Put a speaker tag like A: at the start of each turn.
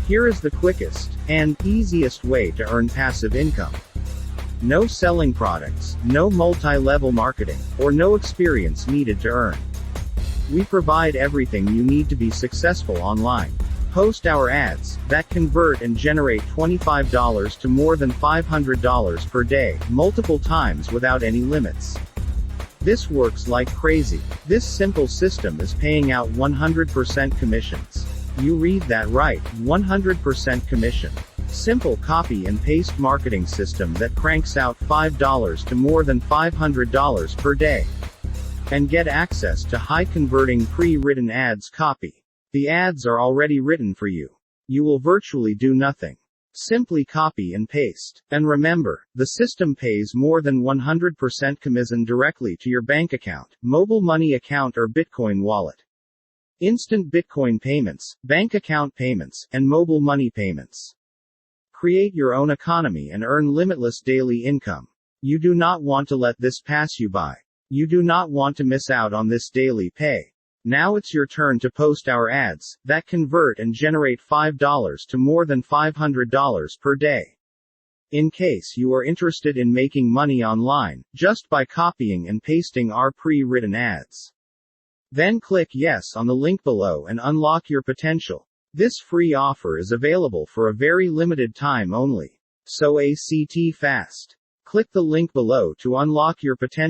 A: Here is the quickest and easiest way to earn passive income. No selling products, no multi-level marketing, or no experience needed to earn. We provide everything you need to be successful online. Post our ads that convert and generate $25 to more than $500 per day, multiple times without any limits. This works like crazy. This simple system is paying out 100% commissions. You read that right, 100% commission. Simple copy and paste marketing system that cranks out $5 to more than $500 per day. And get access to high converting pre-written ads copy. The ads are already written for you. You will virtually do nothing. Simply copy and paste. And remember, the system pays more than 100% commission directly to your bank account, mobile money account or Bitcoin wallet. Instant Bitcoin payments, bank account payments, and mobile money payments. Create your own economy and earn limitless daily income. You do not want to let this pass you by. You do not want to miss out on this daily pay. Now it's your turn to post our ads that convert and generate $5 to more than $500 per day. In case you are interested in making money online, just by copying and pasting our pre-written ads. Then click yes on the link below and unlock your potential. This free offer is available for a very limited time only. So act fast. Click the link below to unlock your potential.